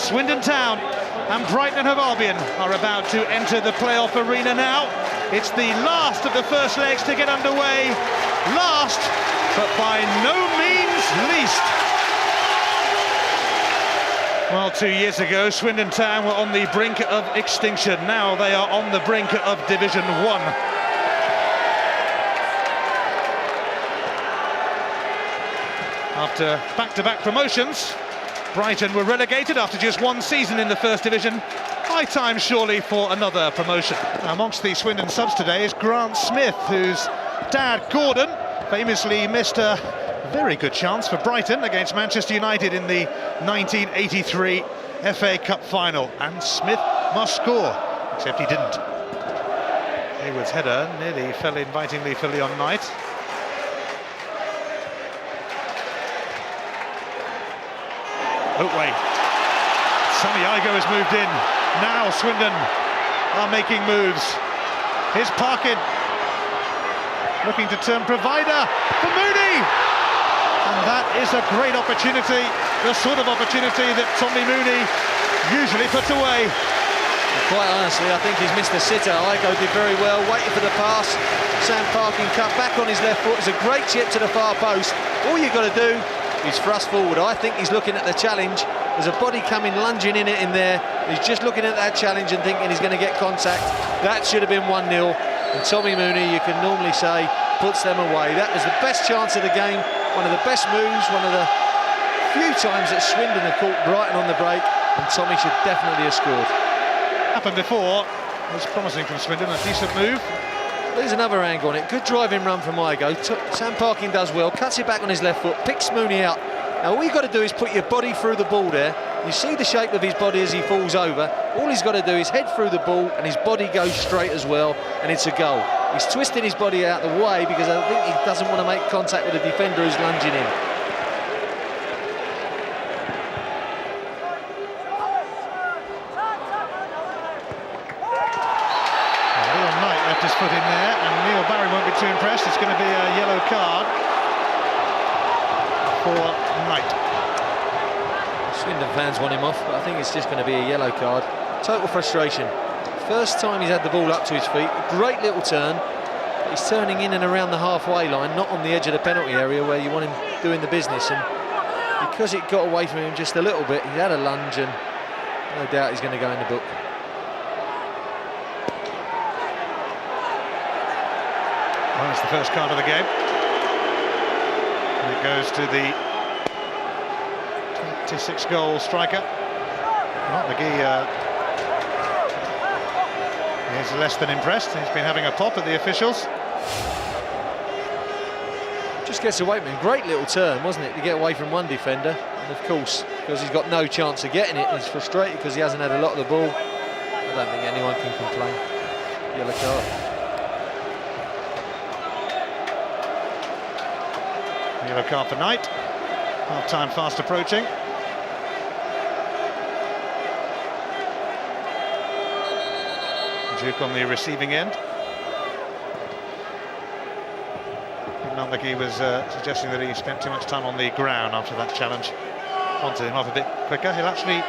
Swindon Town and Brighton and Hove Albion are about to enter the playoff arena now. It's the last of the first legs to get underway. Last, but by no means least. Well, 2 years ago, Swindon Town were on the brink of extinction. Now they are on the brink of Division 1. After back-to-back promotions, Brighton were relegated after just one season in the First Division. High time, surely, for another promotion. Now, amongst the Swindon subs today is Grant Smith, whose dad, Gordon, famously missed a very good chance for Brighton against Manchester United in the 1983 FA Cup final. And Smith must score, except he didn't. Hayward's header nearly fell invitingly for Leon Knight. Oatway. Sammy Igo has moved in. Now Swindon are making moves. Here's Parkin, looking to turn provider for Mooney. And that is a great opportunity, the sort of opportunity that Tommy Mooney usually puts away. Quite honestly, I think he's missed the sitter. Igo did very well, waiting for the pass. Sam Parkin cut back on his left foot. It's a great chip to the far post. All you've got to do is thrust forward. I think he's looking at the challenge. There's a body coming, lunging in there. He's just looking at that challenge and thinking he's going to get contact. That should have been 1-0. And Tommy Mooney, you can normally say, puts them away. That was the best chance of the game, one of the best moves, one of the few times that Swindon have caught Brighton on the break, and Tommy should definitely have scored. Happened before, it was promising from Swindon, a decent move. There's another angle on it, good driving run from Igo. Sam Parkin does well, cuts it back on his left foot, picks Mooney out. Now all you've got to do is put your body through the ball there. You see the shape of his body as he falls over. All he's got to do is head through the ball and his body goes straight as well, and it's a goal. He's twisting his body out of the way because I think he doesn't want to make contact with the defender who's lunging in. Leon Knight left his foot in there, and Neil Barry won't be too impressed. It's going to be a yellow card for Knight. Swindon fans want him off, but I think it's just going to be a yellow card. Total frustration. First time he's had the ball up to his feet, a great little turn. But he's turning in and around the halfway line, not on the edge of the penalty area where you want him doing the business. And because it got away from him just a little bit, he had a lunge, and no doubt he's going to go in the book. Well, that's the first card of the game. And it goes to the 26-goal striker. Not McGee. He's less than impressed. He's been having a pop at the officials. Just gets away from him. Great little turn, wasn't it, to get away from one defender. And of course, because he's got no chance of getting it, he's frustrated because he hasn't had a lot of the ball. I don't think anyone can complain. Yellow card. Yellow card for Knight. Half-time fast approaching. Duke on the receiving end. McGee was suggesting that he spent too much time on the ground after that challenge. Wanted him off a bit quicker. He'll actually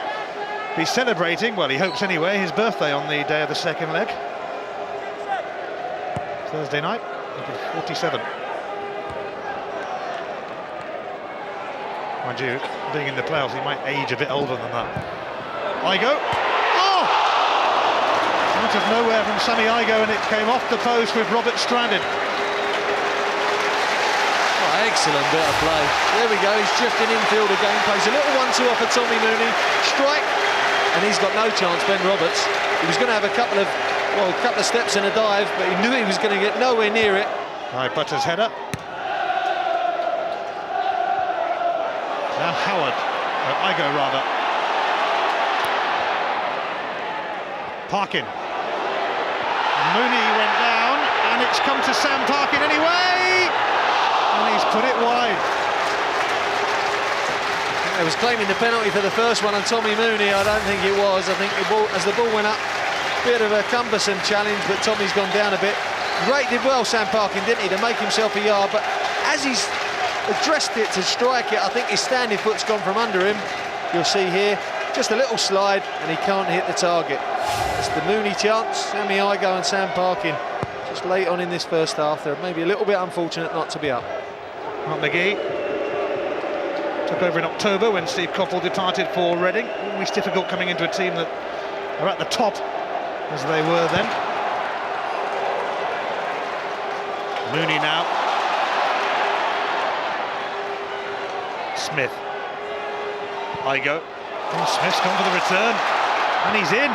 be celebrating, well, he hopes anyway, his birthday on the day of the second leg. Thursday night, he'll be 47. Mind you, being in the playoffs, he might age a bit older than that. Igo. Oh! Out of nowhere from Sammy Igo, and it came off the post with Robert stranded. Oh, excellent bit of play. There we go, he's drifting infield again, plays a little 1-2 off of Tommy Mooney. Strike, and he's got no chance, Ben Roberts. He was going to have a couple of steps and a dive, but he knew he was going to get nowhere near it. Butter's header. Now Howard, Igo rather. Parkin. Mooney went down, and it's come to Sam Parkin anyway, and he's put it wide. They was claiming the penalty for the first one on Tommy Mooney. I don't think it was. I think the ball, as the ball went up, a bit of a cumbersome challenge, but Tommy's gone down a bit. Great, did well, Sam Parkin, didn't he, to make himself a yard, but as he's addressed it to strike it, I think his standing foot's gone from under him. You'll see here, Just a little slide and he can't hit the target. It's the Mooney chance. Sammy Igo and Sam Parkin just late on in this first half. They're maybe a little bit unfortunate not to be up. Mark McGee took over in October when Steve Coppell departed for Reading. Always difficult coming into a team that are at the top as they were then. Mooney now. Smith. Igo. Oh, Smith's gone for the return. And he's in.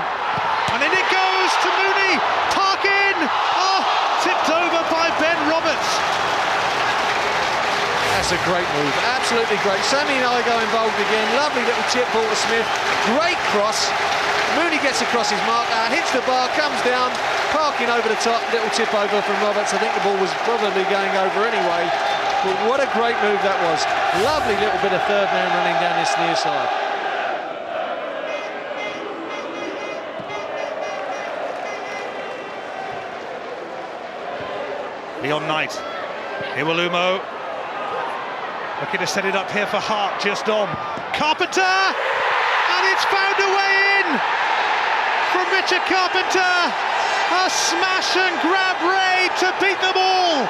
And in it goes to Mooney. Parkin! Oh, tipped over by Ben Roberts. That's a great move, absolutely great. Sammy Igo involved again, lovely little chip ball to Smith, great cross. Mooney gets across his marker, hits the bar, comes down, Parkin over the top, little tip over from Roberts. I think the ball was probably going over anyway, but what a great move that was. Lovely little bit of third man running down this near side. Leon Knight, Iwalumo. Looking to set it up here for Hart, just on. Carpenter! And it's found a way in from Richard Carpenter. A smash and grab raid to beat them all.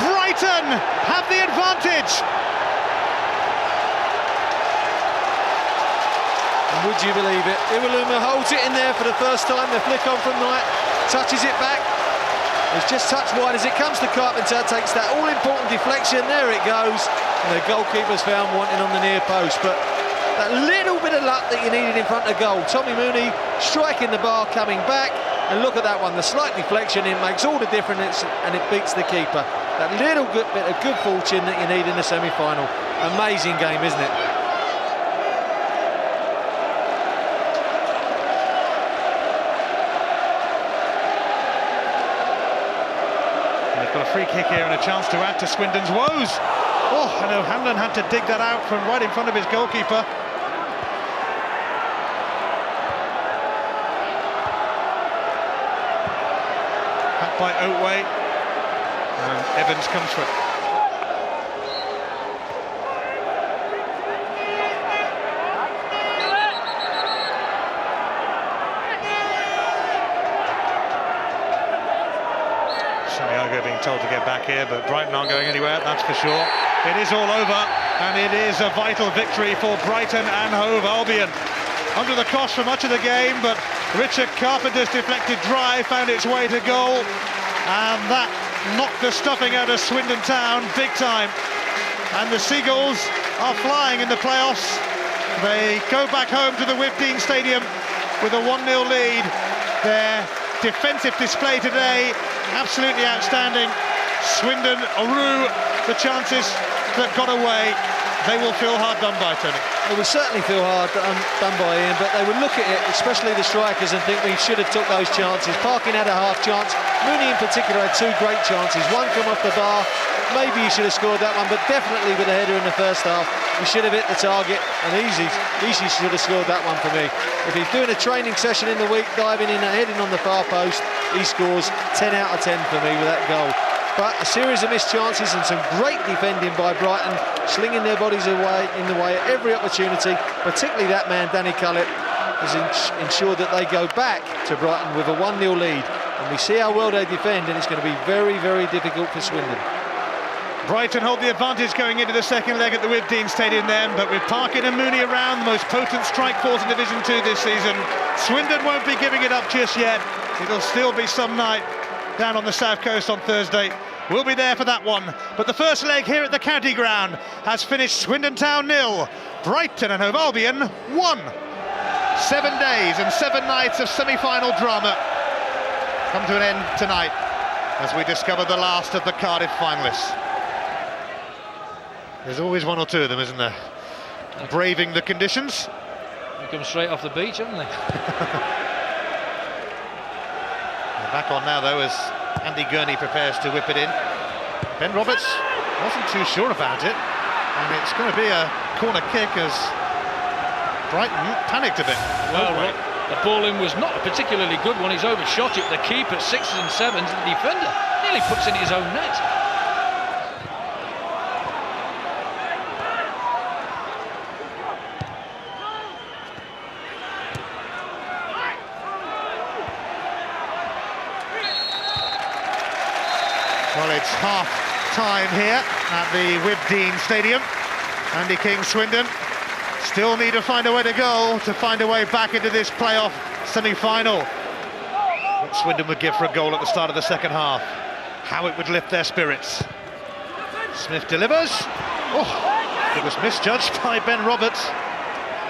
Brighton have the advantage. And would you believe it? Iwalumo holds it in there for the first time. The flick on from Knight, touches it back. It's just touched wide as it comes to Carpenter, takes that all-important deflection, there it goes. And the goalkeeper's found wanting on the near post, but that little bit of luck that you needed in front of goal. Tommy Mooney striking the bar, coming back, and look at that one, the slight deflection, it makes all the difference and it beats the keeper. That little bit of good fortune that you need in the semi-final. Amazing game, isn't it? Got a free kick here and a chance to add to Swindon's woes. Oh, I know Hanlon had to dig that out from right in front of his goalkeeper. Back by Oatway, and Evans comes for it. Being told to get back here, but Brighton aren't going anywhere, that's for sure. It is all over, and it is a vital victory for Brighton and Hove Albion. Under the cosh for much of the game, but Richard Carpenter's deflected drive found its way to goal, and that knocked the stuffing out of Swindon Town big time. And the Seagulls are flying in the playoffs. They go back home to the Swindon Stadium with a 1-0 lead. Their defensive display today absolutely outstanding. Swindon rue the chances that got away. They will feel hard done by, Tony. They will certainly feel hard done by, Ian, but they would look at it, especially the strikers, and think we should have took those chances. Parkin had a half chance. Mooney in particular had two great chances. One come off the bar. Maybe he should have scored that one, but definitely with a header in the first half. He should have hit the target, and easy should have scored that one for me. If he's doing a training session in the week, diving in and heading on the far post, he scores 10 out of 10 for me with that goal. But a series of missed chances and some great defending by Brighton, slinging their bodies away in the way at every opportunity, particularly that man, Danny Cullett, has ensured that they go back to Brighton with a 1-0 lead. And we see how well they defend, and it's going to be very, very difficult for Swindon. Brighton hold the advantage going into the second leg at the Swindon Stadium then, but with Parkin and Mooney around, the most potent strike force in Division 2 this season, Swindon won't be giving it up just yet. It'll still be some night down on the south coast on Thursday. We'll be there for that one. But the first leg here at the County Ground has finished Swindon Town 0, Brighton and Hove Albion 1. 7 days and 7 nights of semi-final drama come to an end tonight as we discover the last of the Cardiff finalists. There's always one or two of them, isn't there? Braving the conditions. They come straight off the beach, haven't they? Back on now, though, as Andy Gurney prepares to whip it in. Ben Roberts wasn't too sure about it, and it's going to be a corner kick as Brighton panicked a bit. Well, the ball in was not a particularly good one. He's overshot it. The keeper, 6s and 7s, the defender nearly puts it in his own net. It's half-time here at the Swindon Stadium. Andy King, Swindon still need to find a way to go to find a way back into this playoff semi-final. What Swindon would give for a goal at the start of the second half. How it would lift their spirits. Smith delivers. Oh, it was misjudged by Ben Roberts.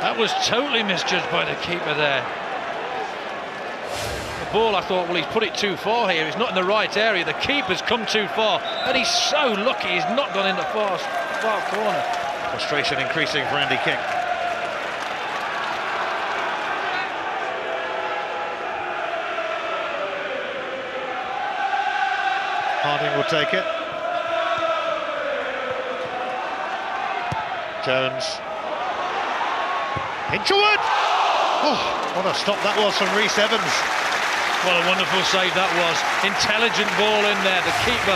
That was totally misjudged by the keeper there. The ball, I thought, well, he's put it too far here. He's not in the right area. The keeper's come too far, and he's so lucky he's not gone in the far corner. Frustration increasing for Andy King. Harding will take it. Jones. Hinchwood! Oh, what a stop that was from Rhys Evans. What a wonderful save that was. Intelligent ball in there. The keeper,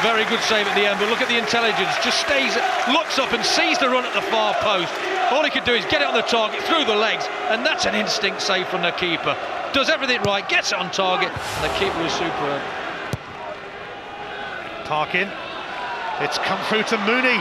very good save at the end, but look at the intelligence. Just stays, looks up and sees the run at the far post. All he could do is get it on the target through the legs, and that's an instinct save from the keeper. Does everything right, gets it on target, and the keeper was superb. Parkin, it's come through to Mooney.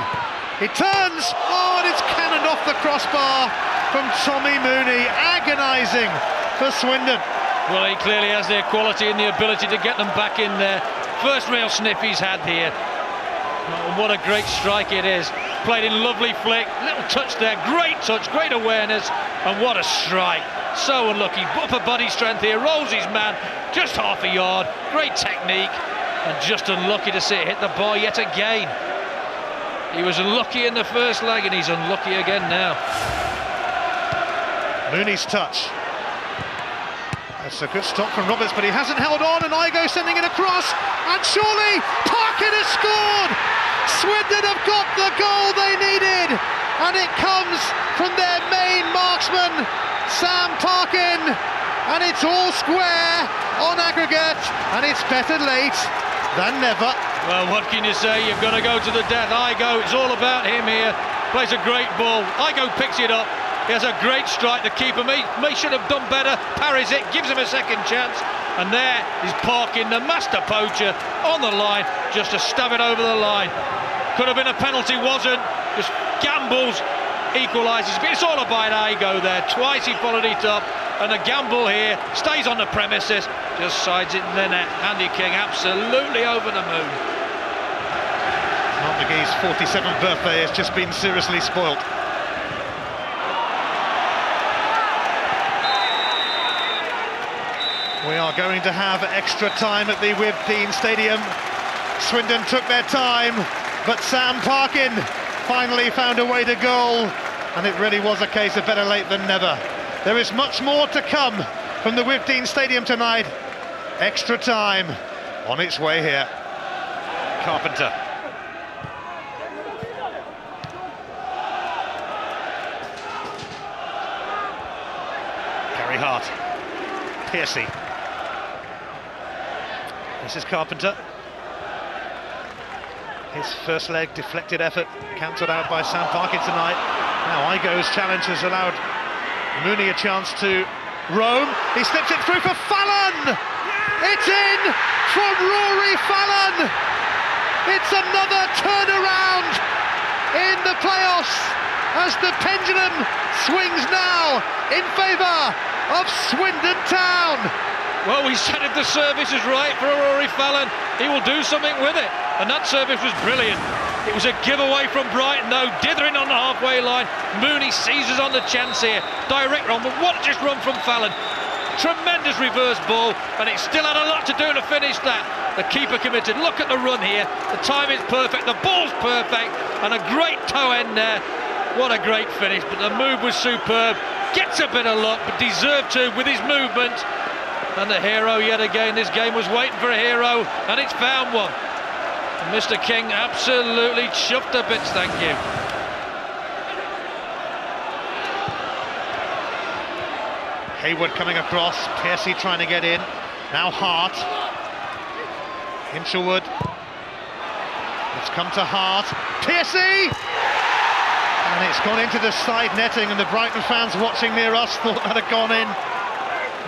He turns, oh, and it's cannoned off the crossbar from Tommy Mooney. Agonising for Swindon. Well, he clearly has the quality and the ability to get them back in there. First real sniff he's had here. Oh, what a great strike it is. Played in lovely flick, little touch there, great touch, great awareness, and what a strike. So unlucky, upper body strength here, rolls his man, just half a yard, great technique, and just unlucky to see it hit the bar yet again. He was unlucky in the first leg, and he's unlucky again now. Mooney's touch. That's a good stop from Roberts, but he hasn't held on, and Igo sending it across, and surely Parkin has scored! Swindon have got the goal they needed, and it comes from their main marksman, Sam Parkin, and it's all square on aggregate, and it's better late than never. Well, what can you say? You've got to go to the death. Igo, it's all about him here. Plays a great ball. Igo picks it up. He has a great strike. The keeper may should have done better. Parries it, gives him a second chance. And there is Parkin, the master poacher, on the line, just to stab it over the line. Could have been a penalty, wasn't. Just gambles, equalises. But it's all about Igo there. Twice he followed it up. And the gamble here stays on the premises, just sides it in the net. Andy King absolutely over the moon. Mark McGee's 47th birthday has just been seriously spoilt. We are going to have extra time at the Swindon Stadium. Swindon took their time, but Sam Parkin finally found a way to goal, and it really was a case of better late than never. There is much more to come from the Swindon Stadium tonight. Extra time on its way here. Carpenter. Gary Hart. Piercy. This is Carpenter. His first leg deflected effort cancelled out by Sam Parkin tonight. Now Igo's challenge has allowed Mooney a chance to roam. He slips it through for Fallon. It's in from Rory Fallon. It's another turnaround in the playoffs as the pendulum swings now in favour of Swindon Town. Well, we said if the service is right for Rory Fallon, he will do something with it. And that service was brilliant. It was a giveaway from Brighton, though, dithering on the halfway line. Mooney seizes on the chance here. Direct run, but what just run from Fallon. Tremendous reverse ball, and it still had a lot to do to finish that. The keeper committed. Look at the run here. The time is perfect, the ball's perfect, and a great toe end there. What a great finish, but the move was superb. Gets a bit of luck, but deserved to with his movement. And the hero yet again. This game was waiting for a hero, and it's found one. And Mr. King absolutely chuffed to bits, thank you. Hayward coming across, Piercy trying to get in. Now Hart. Hinchelwood. It's come to Hart. Piercy! And it's gone into the side netting, and the Brighton fans watching near us thought that had gone in.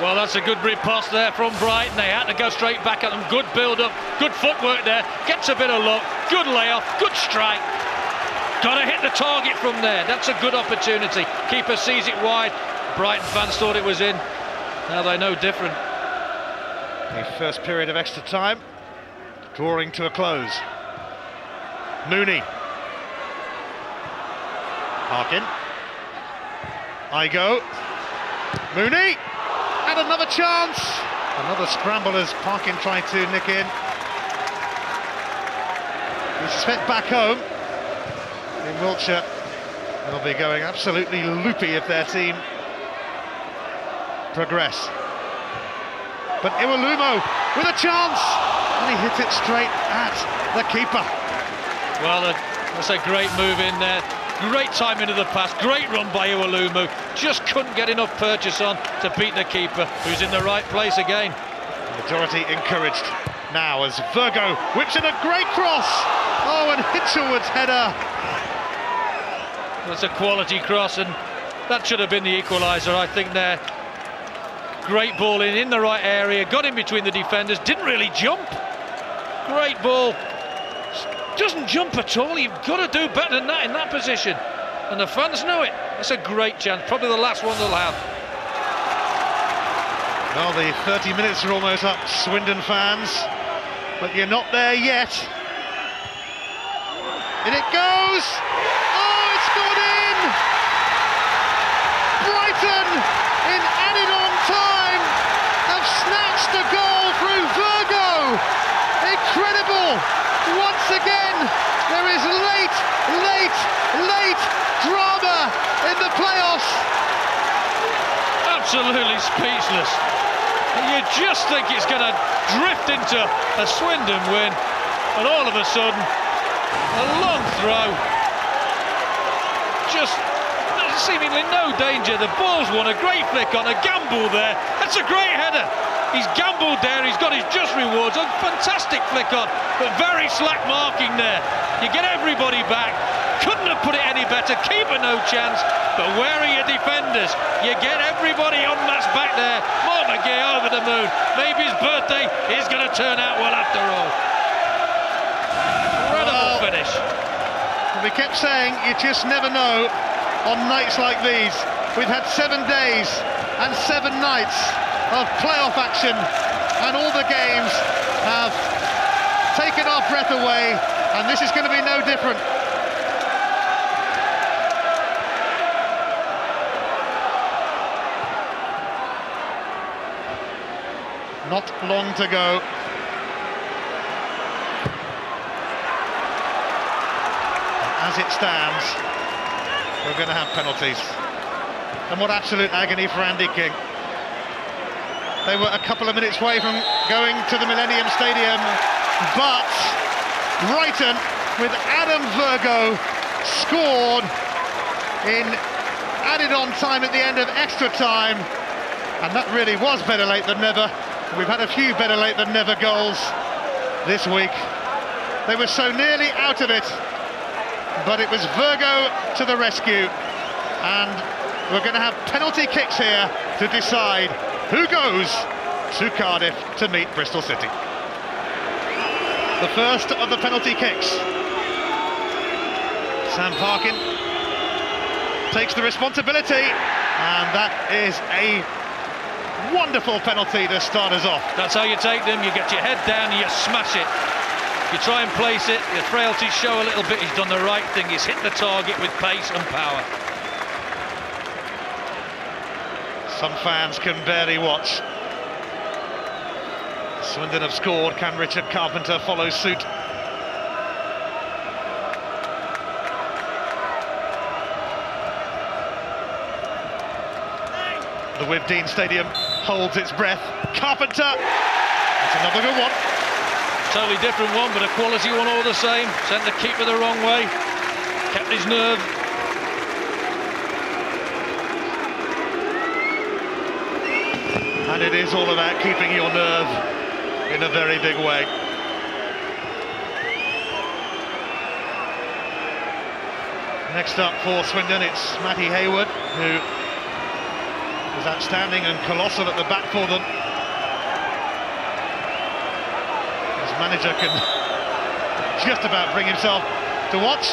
Well, that's a good riposte there from Brighton. They had to go straight back at them. Good build-up, good footwork there. Gets a bit of luck, good layoff, good strike. Got to hit the target from there. That's a good opportunity. Keeper sees it wide. Brighton fans thought it was in. Now they know different. The first period of extra time drawing to a close. Mooney. Parkin. Igo. Mooney. And another chance. Another scramble as Parkin tried to nick in. He's spent back home in Wiltshire. They'll be going absolutely loopy if their team progress. But Iwalumo with a chance, and he hits it straight at the keeper. Well, that's a great move in there. Great time into the pass, great run by Iwalumo. Just couldn't get enough purchase on to beat the keeper, who's in the right place again. Majority encouraged now as Virgo whips in a great cross. Oh, and Hitchelwood's header. That's a quality cross, and that should have been the equaliser, I think, there. Great ball in the right area, got in between the defenders, didn't really jump. Great ball. Doesn't jump at all. You've got to do better than that in that position. And the fans know it. That's a great chance, probably the last one they'll have. Well, the 30 minutes are almost up, Swindon fans, but you're not there yet. And it goes! Oh, it's gone in! Brighton, in added-on time, have snatched a goal through Virgo! Incredible! Once again, there is late drama in the playoffs. Absolutely speechless. You just think it's going to drift into a Swindon win, and all of a sudden, a long throw. Just seemingly no danger. The ball's won, a great flick on, a gamble there. That's a great header. He's gambled there, he's got his just rewards. A fantastic flick on, but very slack marking there. You get everybody back. Couldn't have put it any better. Keeper no chance, but where are your defenders? You get everybody en masse back there. Mark McGee over the moon. Maybe his birthday is going to turn out well after all. Incredible finish. We kept saying you just never know on nights like these. We've had 7 days and 7 nights of playoff action, and all the games have taken our breath away, and this is going to be no different. Not long to go. And as it stands, we're going to have penalties. And what absolute agony for Andy King. They were a couple of minutes away from going to the Millennium Stadium, but Brighton, with Adam Virgo, scored in added-on time at the end of extra time, and that really was better late than never. We've had a few better late than never goals this week. They were so nearly out of it, but it was Virgo to the rescue, and we're going to have penalty kicks here to decide who goes to Cardiff to meet Bristol City. The first of the penalty kicks. Sam Parkin takes the responsibility, and that is a wonderful penalty to start us off. That's how you take them. You get your head down and you smash it. You try and place it, your frailties show a little bit. He's done the right thing. He's hit the target with pace and power. Some fans can barely watch. Swindon have scored. Can Richard Carpenter follow suit? The Wibdean Stadium holds its breath. Carpenter! That's another good one. Totally different one, but a quality one all the same. Sent the keeper the wrong way. Kept his nerve. And it is all about keeping your nerve in a very big way. Next up for Swindon, it's Matty Hayward, who was outstanding and colossal at the back for them. His manager can just about bring himself to watch.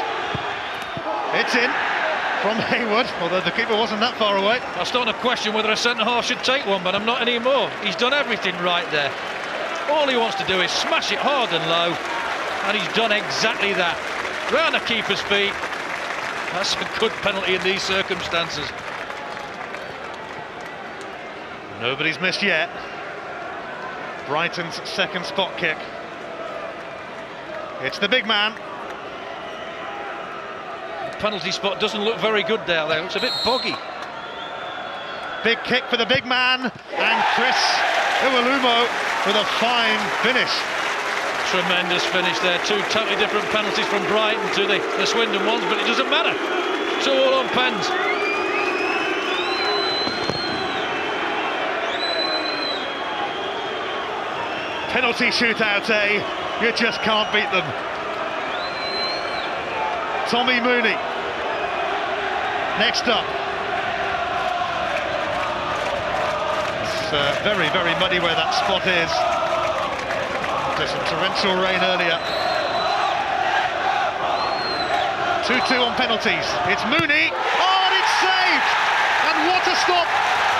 It's in from Hayward, although the keeper wasn't that far away. I was starting to question whether a centre-half should take one, but I'm not anymore. He's done everything right there. All he wants to do is smash it hard and low, and he's done exactly that. Round the keeper's feet. That's a good penalty in these circumstances. Nobody's missed yet. Brighton's second spot kick. It's the big man. Penalty spot doesn't look very good down there. It's a bit boggy. Big kick for the big man, and Chris Iwelumo with a fine finish. Tremendous finish there. Two totally different penalties from Brighton to the Swindon ones, but it doesn't matter. It's all on pens. Penalty shootouts, eh? You just can't beat them. Tommy Mooney. Next up. It's very, very muddy where that spot is. There's some torrential rain earlier. 2-2 on penalties. It's Mooney. Oh, and it's saved! And what a stop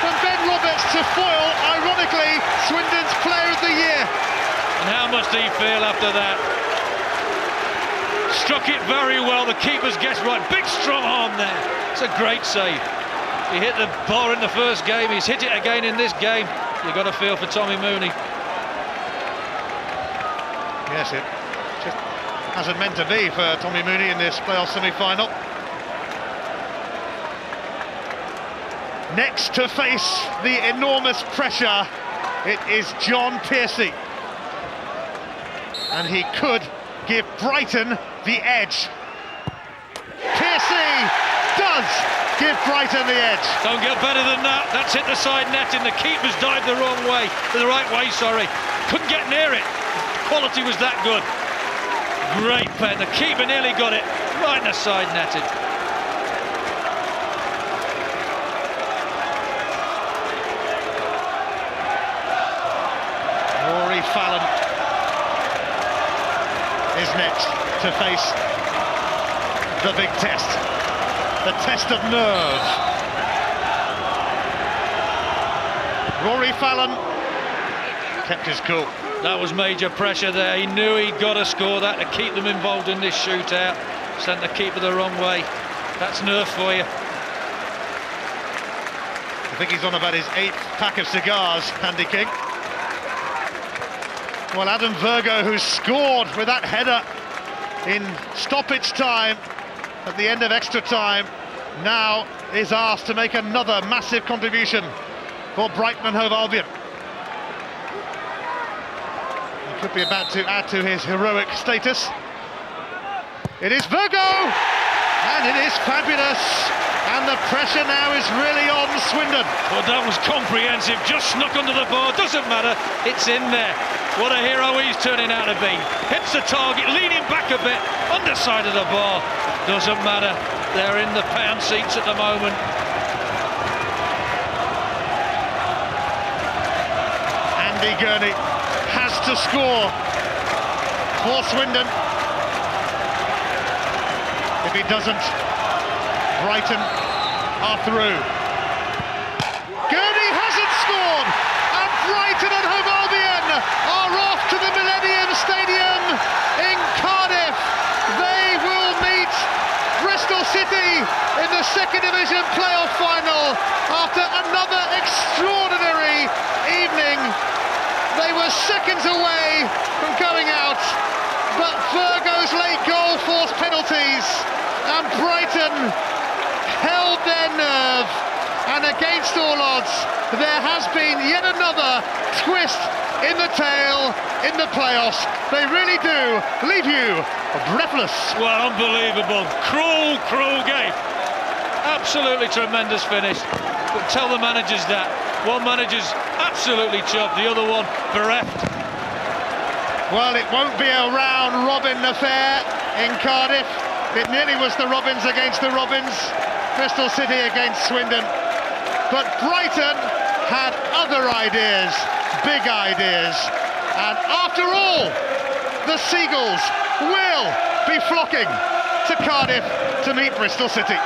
from Ben Roberts to foil, ironically, Swindon's Player of the Year. And how must he feel after that? Struck it very well, the keeper's guessed right. Big strong arm there. It's a great save. He hit the bar in the first game, he's hit it again in this game. You've got to feel for Tommy Mooney. Yes, it just hasn't meant to be for Tommy Mooney in this playoff semi-final. Next to face the enormous pressure, it is John Pearcey. And he could give Brighton the edge. Pearcey does give Brighton the edge. Don't get better than that. That's hit the side netting. The keeper's dived the wrong way, the right way, sorry. Couldn't get near it. Quality was that good. Great pen. The keeper nearly got it right in the side netting. Rory Fallon is next to face the big test, the test of nerve. Rory Fallon kept his cool. That was major pressure there. He knew he'd got to score that to keep them involved in this shootout. Sent the keeper the wrong way. That's nerve for you. I think he's on about his 8th pack of cigars, Andy King. Well, Adam Virgo, who scored with that header in stoppage time at the end of extra time, now is asked to make another massive contribution for Brighton and Hove Albion. He could be about to add to his heroic status. It is Virgo, and it is fabulous. And the pressure now is really on Swindon. Well, that was comprehensive, just snuck under the bar, doesn't matter, it's in there. What a hero he's turning out to be. Hits the target, leaning back a bit, underside of the bar, doesn't matter. They're in the pound seats at the moment. Andy Gurney has to score for Swindon. If he doesn't, Brighton are through. Gurney hasn't scored, and Brighton and Hove Albion are off to the Millennium Stadium in Cardiff. They will meet Bristol City in the second division playoff final after another extraordinary evening. They were seconds away from going out, but Virgo's late goal forced penalties, and Brighton held their nerve, and against all odds there has been yet another twist in the tail in the playoffs. They really do leave you breathless. Well, unbelievable, cruel game. Absolutely tremendous finish, but tell the managers that. One manager's absolutely chuffed, the other one bereft. Well, it won't be a round robin affair in Cardiff. It nearly was the Robins against the Robins. Bristol City against Swindon. but Brighton had other ideas, big ideas, and after all, the Seagulls will be flocking to Cardiff to meet Bristol City.